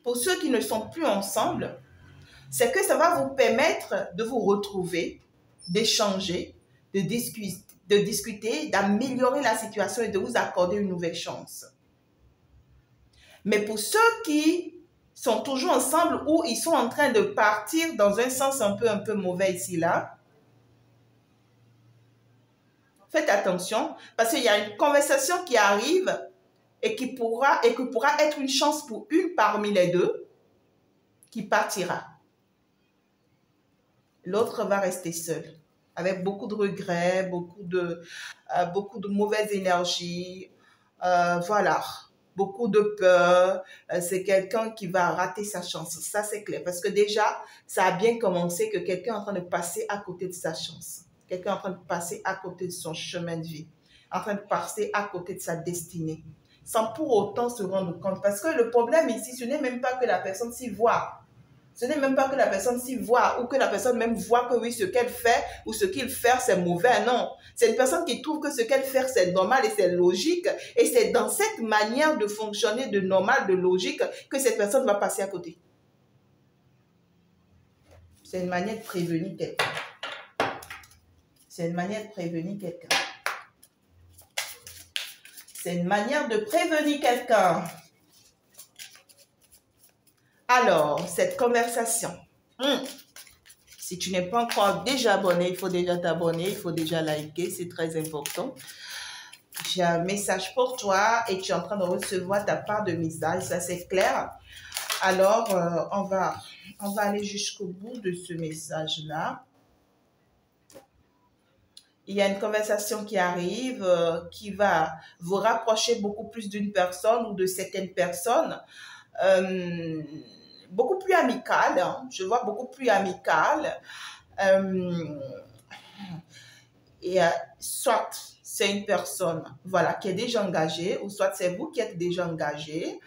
pour ceux qui ne sont plus ensemble, c'est que ça va vous permettre de vous retrouver, d'échanger, de discuter, d'améliorer la situation et de vous accorder une nouvelle chance. Mais pour ceux qui sont toujours ensemble ou ils sont en train de partir dans un sens un peu mauvais ici, là, faites attention parce qu'il y a une conversation qui arrive et qui pourra être une chance pour une parmi les deux qui partira. L'autre va rester seul, avec beaucoup de regrets, beaucoup de mauvaise énergie, voilà, beaucoup de peur. C'est quelqu'un qui va rater sa chance, ça c'est clair. Parce que déjà, ça a bien commencé que quelqu'un est en train de passer à côté de sa chance. Quelqu'un est en train de passer à côté de son chemin de vie, en train de passer à côté de sa destinée, sans pour autant se rendre compte. Parce que le problème ici, ce n'est même pas que la personne s'y voit. Ce n'est même pas que la personne s'y voit ou que la personne même voit que oui, ce qu'elle fait ou ce qu'il fait, c'est mauvais. Non, c'est une personne qui trouve que ce qu'elle fait, c'est normal et c'est logique. Et c'est dans cette manière de fonctionner de normal, de logique, que cette personne va passer à côté. C'est une manière de prévenir quelqu'un. C'est une manière de prévenir quelqu'un. C'est une manière de prévenir quelqu'un. Alors, cette conversation, si tu n'es pas encore déjà abonné, il faut déjà t'abonner, il faut déjà liker, c'est très important. j'ai un message pour toi et tu es en train de recevoir ta part de message, ça c'est clair. Alors, on va aller jusqu'au bout de ce message-là. Il y a une conversation qui arrive qui va vous rapprocher beaucoup plus d'une personne ou de certaines personnes. Beaucoup plus amicale, hein. Je vois beaucoup plus amicale. Et soit c'est une personne voilà, qui est déjà engagée, ou soit c'est vous qui êtes déjà engagé.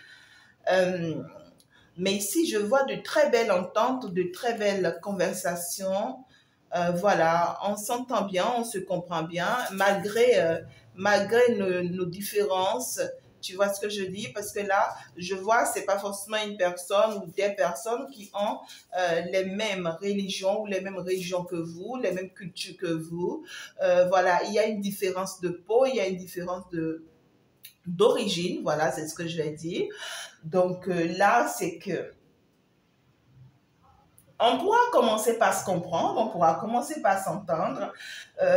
Mais ici, je vois de très belles ententes, de très belles conversations. Voilà, on s'entend bien, on se comprend bien, malgré nos différences. Tu vois ce que je dis? Parce que là, je vois, c'est pas forcément une personne ou des personnes qui ont les mêmes religions ou les mêmes religions que vous, les mêmes cultures que vous. Voilà, il y a une différence de peau, il y a une différence d'origine, voilà, c'est ce que je vais dire. Donc là, c'est que on pourra commencer par se comprendre, on pourra commencer par s'entendre,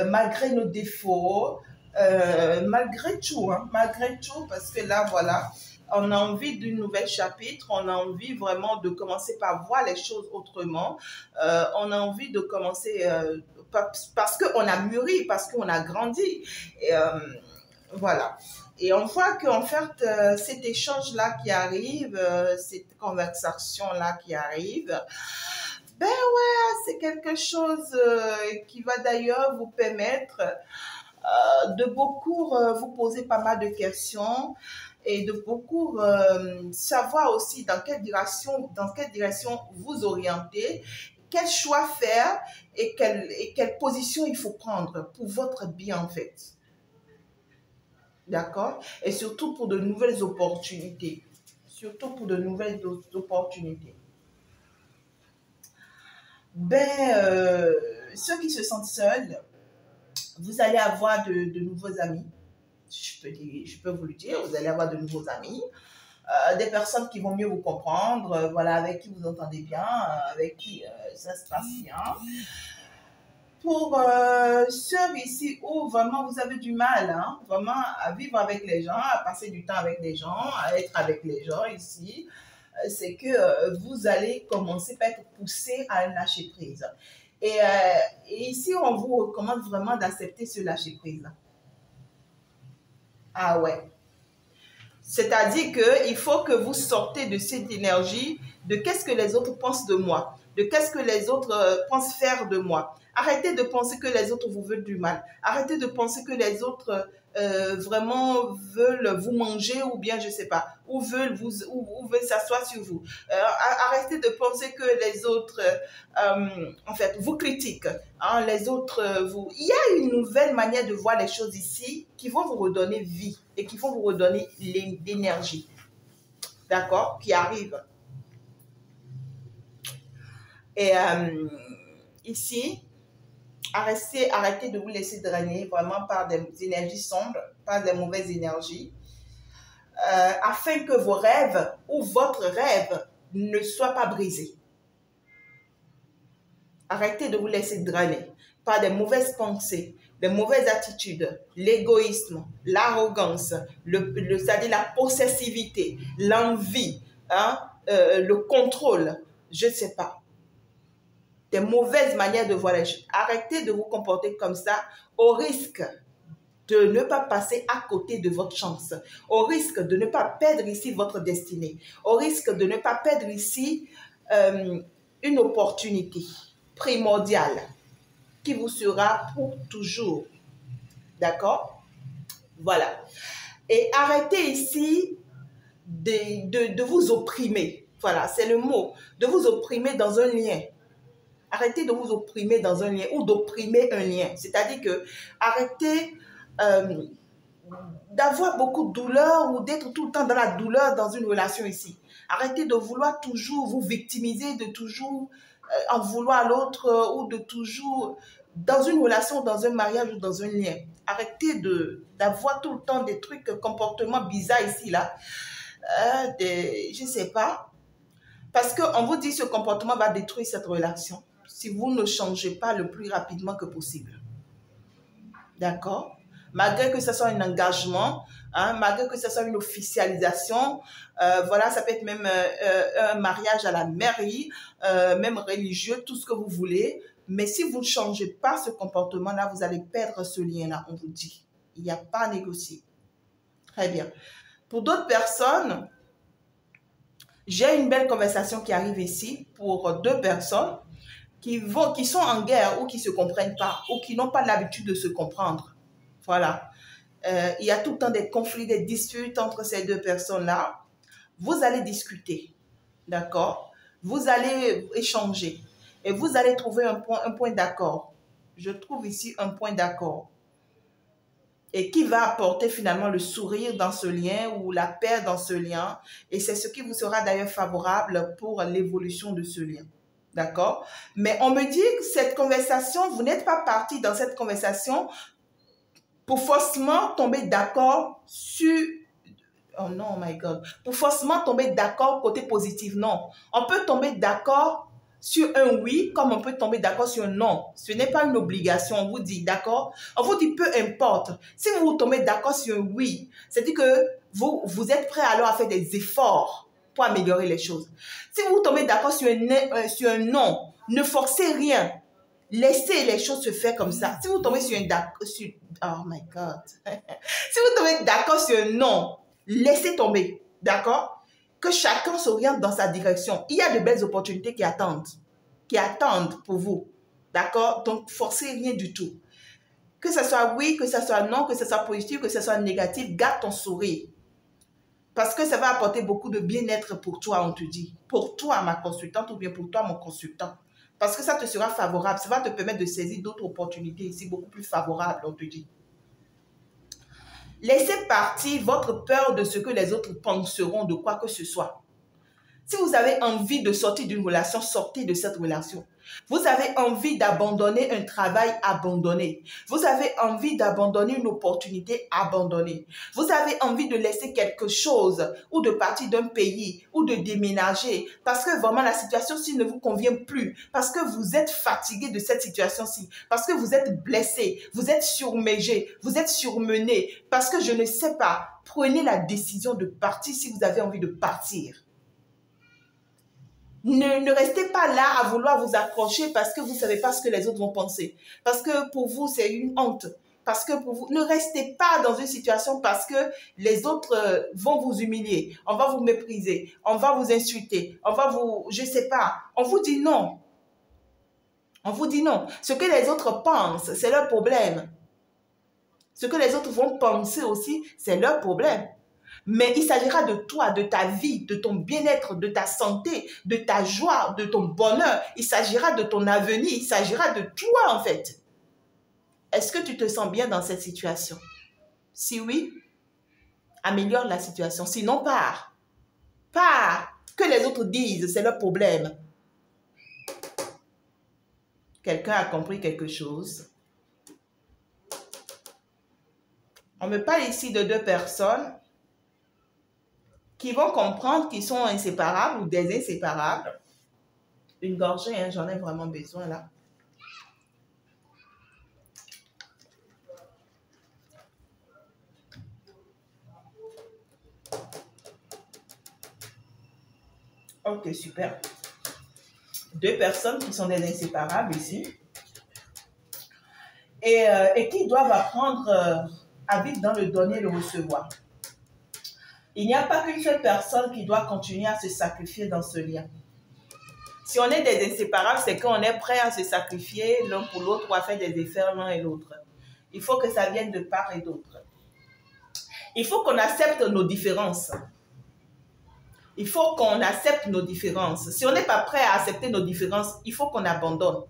malgré nos défauts, malgré tout, hein, malgré tout, parce que là, voilà, on a envie d'un nouvel chapitre, on a envie vraiment de commencer par voir les choses autrement, on a envie de commencer, parce qu'on a mûri, parce qu'on a grandi, et voilà. Et on voit qu'en fait, cet échange-là qui arrive, cette conversation-là qui arrive, ben ouais, c'est quelque chose qui va d'ailleurs vous permettre de beaucoup vous poser pas mal de questions et de beaucoup savoir aussi dans quelle direction vous orienter, quel choix faire et quelle position il faut prendre pour votre bien en fait. D'accord? Et surtout pour de nouvelles opportunités. Surtout pour de nouvelles opportunités. Ben, ceux qui se sentent seuls, vous allez avoir de nouveaux amis. Je peux vous le dire, vous allez avoir de nouveaux amis. Des personnes qui vont mieux vous comprendre, voilà, avec qui vous entendez bien, avec qui ça se passe bien. Pour ceux ici où vraiment vous avez du mal, hein, vraiment à vivre avec les gens, à passer du temps avec les gens, à être avec les gens ici, c'est que vous allez commencer par être poussé à un lâcher prise. Et ici, on vous recommande vraiment d'accepter ce lâcher prise. Ah ouais. C'est-à-dire qu'il faut que vous sortez de cette énergie de qu'est-ce que les autres pensent de moi, de qu'est-ce que les autres pensent faire de moi. Arrêtez de penser que les autres vous veulent du mal. Arrêtez de penser que les autres vraiment veulent vous manger ou bien je sais pas, ou veulent s'asseoir sur vous. Arrêtez de penser que les autres en fait vous critiquent. Hein, les autres Il y a une nouvelle manière de voir les choses ici qui vont vous redonner vie et qui vont vous redonner l'énergie. D'accord? Qui arrive. Et ici, arrêtez de vous laisser drainer vraiment par des énergies sombres, par des mauvaises énergies, afin que vos rêves ou votre rêve ne soient pas brisés. Arrêtez de vous laisser drainer par des mauvaises pensées, des mauvaises attitudes, l'égoïsme, l'arrogance, c'est-à-dire la possessivité, l'envie, hein, le contrôle, je ne sais pas. Des mauvaises manières de voir les choses. Arrêtez de vous comporter comme ça au risque de ne pas passer à côté de votre chance, au risque de ne pas perdre ici votre destinée, au risque de ne pas perdre ici une opportunité primordiale qui vous sera pour toujours. D'accord? Voilà. Et arrêtez ici de vous opprimer. Voilà, c'est le mot. De vous opprimer dans un lien. Arrêtez de vous opprimer dans un lien ou d'opprimer un lien. C'est-à-dire que arrêtez d'avoir beaucoup de douleur ou d'être tout le temps dans la douleur dans une relation ici. Arrêtez de vouloir toujours vous victimiser, de toujours en vouloir à l'autre ou de toujours dans une relation, dans un mariage ou dans un lien. Arrêtez d'avoir tout le temps des trucs, comportements bizarres ici, là. Je ne sais pas. Parce qu'on vous dit que ce comportement va détruire cette relation si vous ne changez pas le plus rapidement que possible. D'accord? malgré que ce soit un engagement, hein, malgré que ce soit une officialisation, voilà, ça peut être même un mariage à la mairie, même religieux, tout ce que vous voulez. Mais si vous ne changez pas ce comportement-là, vous allez perdre ce lien-là, on vous dit. Il n'y a pas à négocier. Très bien. Pour d'autres personnes, j'ai une belle conversation qui arrive ici pour deux personnes qui sont en guerre ou qui ne se comprennent pas ou qui n'ont pas l'habitude de se comprendre. Voilà. Il y a tout le temps des conflits, des disputes entre ces deux personnes-là. Vous allez discuter, d'accord? Vous allez échanger et vous allez trouver un point d'accord. Je trouve ici un point d'accord. Et qui va apporter finalement le sourire dans ce lien ou la paix dans ce lien. Et c'est ce qui vous sera d'ailleurs favorable pour l'évolution de ce lien. D'accord? Mais on me dit que cette conversation, vous n'êtes pas parti dans cette conversation pour forcément tomber d'accord sur... Oh non, oh my God. Pour forcément tomber d'accord côté positif, non. On peut tomber d'accord sur un oui, comme on peut tomber d'accord sur un non. Ce n'est pas une obligation, on vous dit, d'accord? On vous dit, peu importe. Si vous tombez d'accord sur un oui, c'est-à-dire que vous êtes prêt alors à faire des efforts pour améliorer les choses. Si vous tombez d'accord sur un non, ne forcez rien. Laissez les choses se faire comme ça. Si vous tombez sur un d'accord, oh my God. Si vous tombez d'accord sur un non, laissez tomber, d'accord? Que chacun s'oriente dans sa direction. Il y a de belles opportunités qui attendent pour vous, d'accord? Donc, forcez rien du tout. Que ce soit oui, que ce soit non, que ce soit positif, que ce soit négatif, garde ton sourire. Parce que ça va apporter beaucoup de bien-être pour toi, on te dit. Pour toi, ma consultante, ou bien pour toi, mon consultant. Parce que ça te sera favorable. Ça va te permettre de saisir d'autres opportunités ici, beaucoup plus favorables, on te dit. Laissez partir votre peur de ce que les autres penseront de quoi que ce soit. Si vous avez envie de sortir d'une relation, sortez de cette relation. Vous avez envie d'abandonner un travail, abandonnez. Vous avez envie d'abandonner une opportunité, abandonnez. Vous avez envie de laisser quelque chose ou de partir d'un pays ou de déménager parce que vraiment la situation-ci ne vous convient plus, parce que vous êtes fatigué de cette situation-ci, parce que vous êtes blessé, vous êtes surmégé, vous êtes surmené, parce que je ne sais pas, prenez la décision de partir si vous avez envie de partir. Ne restez pas là à vouloir vous accrocher parce que vous ne savez pas ce que les autres vont penser. Parce que pour vous, c'est une honte. Parce que pour vous, ne restez pas dans une situation parce que les autres vont vous humilier. On va vous mépriser. On va vous insulter. On va vous, je ne sais pas. On vous dit non. On vous dit non. Ce que les autres pensent, c'est leur problème. Ce que les autres vont penser aussi, c'est leur problème. Mais il s'agira de toi, de ta vie, de ton bien-être, de ta santé, de ta joie, de ton bonheur. Il s'agira de ton avenir, il s'agira de toi en fait. Est-ce que tu te sens bien dans cette situation? Si oui, améliore la situation. Sinon, pars. Pars. Que les autres disent, c'est leur problème. Quelqu'un a compris quelque chose? On me parle ici de deux personnes qui vont comprendre qu'ils sont inséparables ou des inséparables. Une gorgée, hein, j'en ai vraiment besoin là. Ok, super. Deux personnes qui sont des inséparables ici et qui doivent apprendre à vivre dans le donner et le recevoir. Il n'y a pas qu'une seule personne qui doit continuer à se sacrifier dans ce lien. Si on est des inséparables, c'est qu'on est prêt à se sacrifier l'un pour l'autre ou à faire des efforts l'un et l'autre. Il faut que ça vienne de part et d'autre. Il faut qu'on accepte nos différences. Il faut qu'on accepte nos différences. Si on n'est pas prêt à accepter nos différences, il faut qu'on abandonne.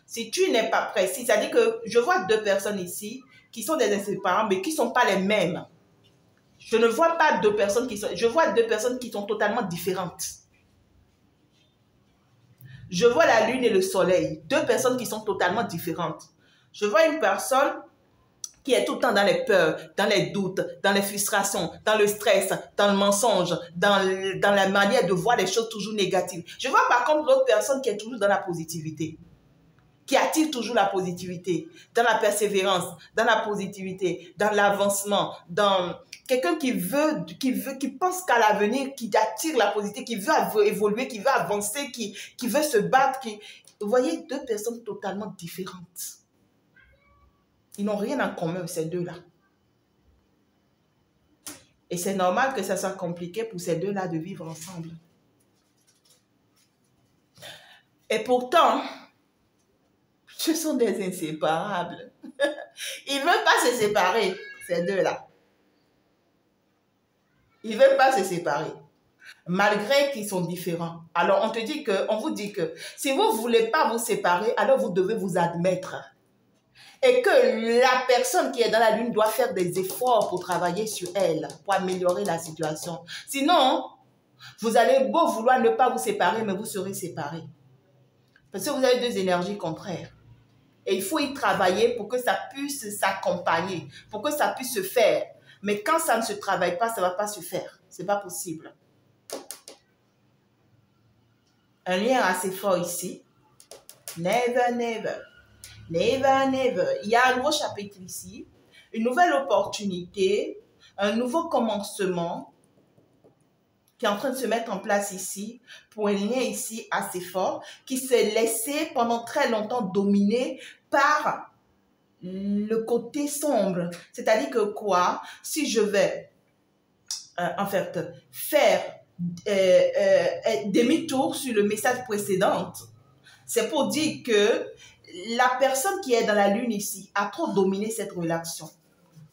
Si tu n'es pas prêt, c'est-à-dire que je vois deux personnes ici qui sont des inséparables, mais qui ne sont pas les mêmes. Je ne vois pas deux personnes qui sont... Je vois deux personnes qui sont totalement différentes. Je vois la lune et le soleil. Deux personnes qui sont totalement différentes. Je vois une personne qui est tout le temps dans les peurs, dans les doutes, dans les frustrations, dans le stress, dans le mensonge, dans la manière de voir les choses toujours négatives. Je vois par contre l'autre personne qui est toujours dans la positivité. qui attire toujours la positivité, dans la persévérance, dans la positivité, dans l'avancement, dans quelqu'un qui pense qu'à l'avenir, qui attire la positivité, qui veut évoluer, qui veut avancer, qui veut se battre. Vous voyez, deux personnes totalement différentes. Ils n'ont rien en commun, ces deux-là. Et c'est normal que ça soit compliqué pour ces deux-là de vivre ensemble. Et pourtant, ce sont des inséparables. Ils ne veulent pas se séparer, ces deux-là. Ils ne veulent pas se séparer, malgré qu'ils sont différents. Alors, on vous dit que si vous ne voulez pas vous séparer, alors vous devez vous admettre. Et que la personne qui est dans la lune doit faire des efforts pour travailler sur elle, pour améliorer la situation. Sinon, vous allez beau vouloir ne pas vous séparer, mais vous serez séparés. Parce que vous avez deux énergies contraires. Et il faut y travailler pour que ça puisse s'accompagner, pour que ça puisse se faire. Mais quand ça ne se travaille pas, ça ne va pas se faire. Ce n'est pas possible. Un lien assez fort ici. Never, never. Never, never. Il y a un nouveau chapitre ici. Une nouvelle opportunité. Un nouveau commencement qui est en train de se mettre en place ici, pour un lien ici assez fort, qui s'est laissé pendant très longtemps dominer par le côté sombre. C'est-à-dire que quoi? Si je vais en fait faire demi-tour sur le message précédent, c'est pour dire que la personne qui est dans la lune ici a trop dominé cette relation.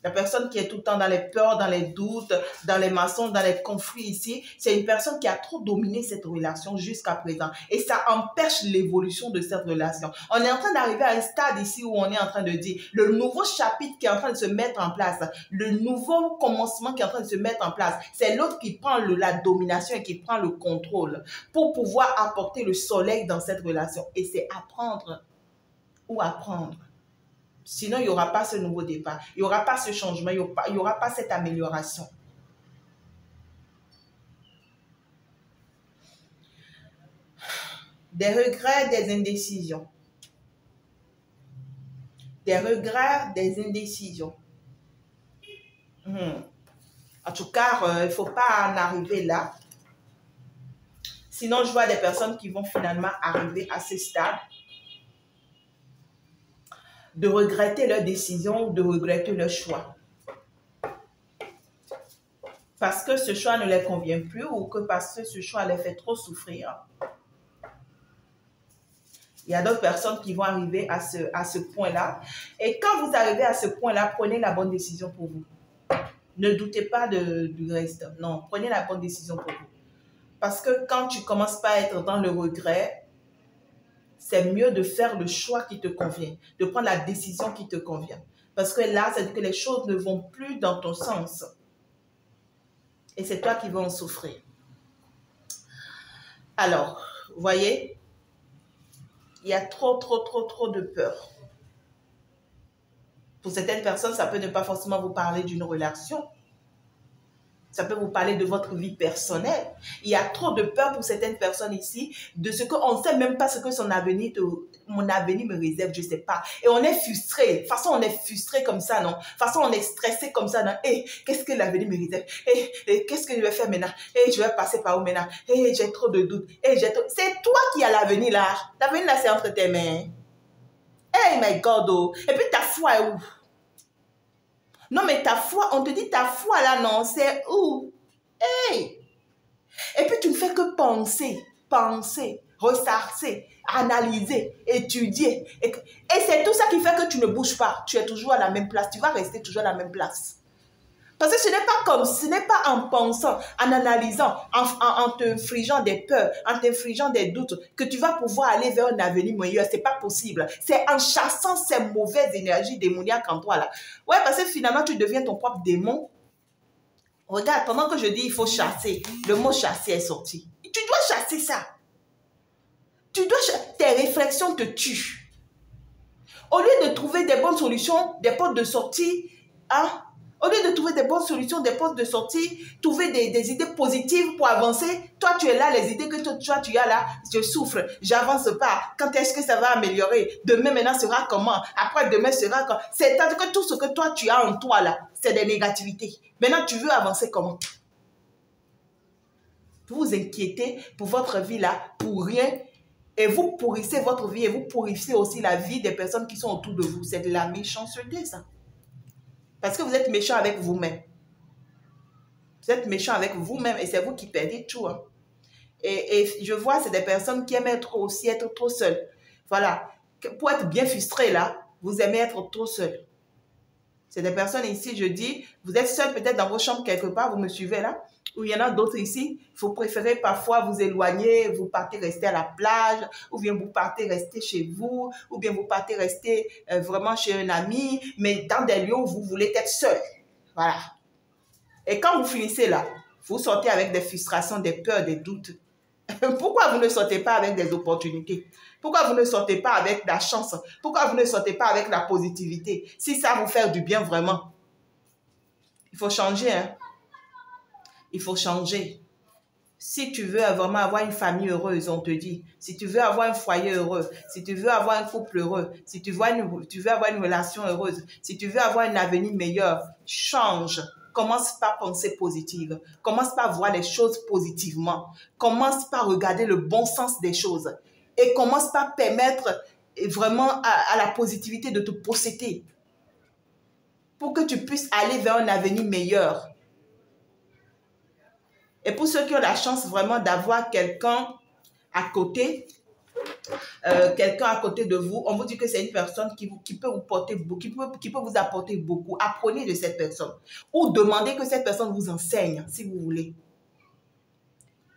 La personne qui est tout le temps dans les peurs, dans les doutes, dans les mensonges, dans les conflits ici, c'est une personne qui a trop dominé cette relation jusqu'à présent. Et ça empêche l'évolution de cette relation. On est en train d'arriver à un stade ici où on est en train de dire le nouveau chapitre qui est en train de se mettre en place, le nouveau commencement qui est en train de se mettre en place, c'est l'autre qui prend la domination et qui prend le contrôle pour pouvoir apporter le soleil dans cette relation. Et c'est apprendre ou apprendre. Sinon, il n'y aura pas ce nouveau départ. Il n'y aura pas ce changement. Il n'y aura pas cette amélioration. Des regrets, des indécisions. Des regrets, des indécisions. En tout cas, il ne faut pas en arriver là. Sinon, je vois des personnes qui vont finalement arriver à ce stade de regretter leur décision ou de regretter leur choix. Parce que ce choix ne les convient plus ou que parce que ce choix les fait trop souffrir. Il y a d'autres personnes qui vont arriver à ce point-là. Et quand vous arrivez à ce point-là, prenez la bonne décision pour vous. Ne doutez pas du reste. Non, prenez la bonne décision pour vous. Parce que quand tu ne commences pas à être dans le regret, c'est mieux de faire le choix qui te convient, de prendre la décision qui te convient. Parce que là, c'est que les choses ne vont plus dans ton sens. Et c'est toi qui vas en souffrir. Alors, vous voyez, il y a trop de peur. Pour certaines personnes, ça peut ne pas forcément vous parler d'une relation. Ça peut vous parler de votre vie personnelle. Il y a trop de peur pour certaines personnes ici, de ce qu'on ne sait même pas ce que mon avenir me réserve, je ne sais pas. Et on est frustré. De toute façon, on est frustré comme ça, non? De toute façon, on est stressé comme ça, non? Et qu'est-ce que l'avenir me réserve? Et qu'est-ce que je vais faire maintenant? Et je vais passer par où maintenant? Et j'ai trop de doutes. C'est toi qui as l'avenir là. L'avenir là, c'est entre tes mains. Hey, my God, oh. Et puis ta foi est où? Non, mais ta foi, on te dit ta foi là, non, c'est où? Hey! Et puis tu ne fais que penser, ressarcer, analyser, étudier. Et c'est tout ça qui fait que tu ne bouges pas. Tu es toujours à la même place. Tu vas rester toujours à la même place. Parce que ce n'est pas en pensant, en analysant, en t'infligeant des peurs, en t'infligeant des doutes, que tu vas pouvoir aller vers un avenir meilleur. Ce n'est pas possible. C'est en chassant ces mauvaises énergies démoniaques en toi là. Ouais, parce que finalement, tu deviens ton propre démon. Regarde, pendant que je dis il faut chasser, le mot chasser est sorti. Tu dois chasser ça. Tes réflexions te tuent. Au lieu de trouver des bonnes solutions, des portes de sortie, hein? Au lieu de trouver des bonnes solutions, des postes de sortie, trouver des idées positives pour avancer, toi, tu es là, les idées que toi, tu as là, je souffre, j'avance pas. Quand est-ce que ça va améliorer? Demain, maintenant, sera comment? Après, demain sera quand? C'est-à-dire que tout ce que toi, tu as en toi là, c'est des négativités. Maintenant, tu veux avancer comment? Vous vous inquiétez pour votre vie là, pour rien. Et vous pourrissez votre vie et vous pourrissez aussi la vie des personnes qui sont autour de vous. C'est de la méchanceté, ça. Parce que vous êtes méchant avec vous-même. Vous êtes méchant avec vous-même et c'est vous qui perdez tout. Hein. Et je vois, c'est des personnes qui aiment être trop seules. Voilà. Pour être bien frustré là, vous aimez être trop seul. C'est des personnes ici, je dis, vous êtes seul peut-être dans vos chambres quelque part, vous me suivez là? Ou il y en a d'autres ici, vous préférez parfois vous éloigner, vous partez rester à la plage, ou bien vous partez rester chez vous, ou bien vous partez rester vraiment chez un ami, mais dans des lieux où vous voulez être seul. Voilà. Et quand vous finissez là, vous sortez avec des frustrations, des peurs, des doutes. Pourquoi vous ne sortez pas avec des opportunités? Pourquoi vous ne sortez pas avec la chance? Pourquoi vous ne sortez pas avec la positivité? Si ça vous fait du bien vraiment. Il faut changer, hein? Il faut changer. Si tu veux vraiment avoir une famille heureuse, on te dit, si tu veux avoir un foyer heureux, si tu veux avoir un couple heureux, si tu veux avoir une relation heureuse, si tu veux avoir un avenir meilleur, change. Commence par penser positive. Commence par voir les choses positivement. Commence par regarder le bon sens des choses. Et commence par permettre vraiment à la positivité de te posséder pour que tu puisses aller vers un avenir meilleur. Et pour ceux qui ont la chance vraiment d'avoir quelqu'un à côté, de vous, on vous dit que c'est une personne qui peut vous porter beaucoup, qui peut vous apporter beaucoup. Apprenez de cette personne. Ou demandez que cette personne vous enseigne, si vous voulez.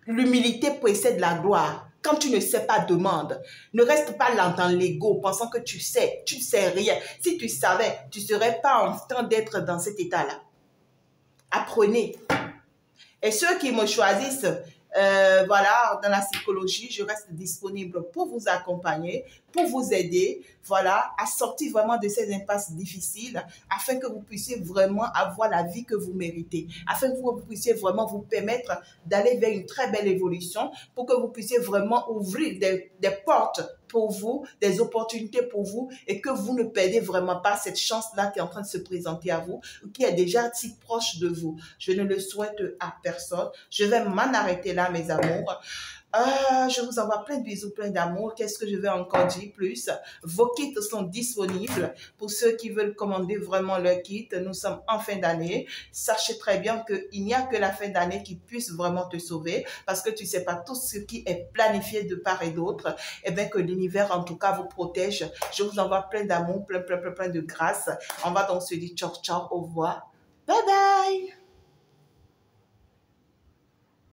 L'humilité précède la gloire. Quand tu ne sais pas, demande. Ne reste pas là dans l'ego, pensant que tu ne sais rien. Si tu savais, tu ne serais pas en train d'être dans cet état-là. Apprenez. Et ceux qui me choisissent, voilà, dans la psychologie, je reste disponible pour vous accompagner, pour vous aider, voilà, à sortir vraiment de ces impasses difficiles, afin que vous puissiez vraiment avoir la vie que vous méritez, afin que vous puissiez vraiment vous permettre d'aller vers une très belle évolution, pour que vous puissiez vraiment ouvrir des portes pour vous, des opportunités pour vous, et que vous ne perdez vraiment pas cette chance-là qui est en train de se présenter à vous, qui est déjà si proche de vous. Je ne le souhaite à personne. Je vais m'en arrêter là, mes amours. Je vous envoie plein de bisous, plein d'amour. Qu'est-ce que je vais encore dire plus? Vos kits sont disponibles pour ceux qui veulent commander vraiment leur kit. Nous sommes en fin d'année. Sachez très bien qu'il n'y a que la fin d'année qui puisse vraiment te sauver parce que tu ne sais pas tout ce qui est planifié de part et d'autre. Et bien que l'univers, en tout cas, vous protège. Je vous envoie plein d'amour, plein de grâce. On va donc se dire ciao, ciao, au revoir. Bye bye!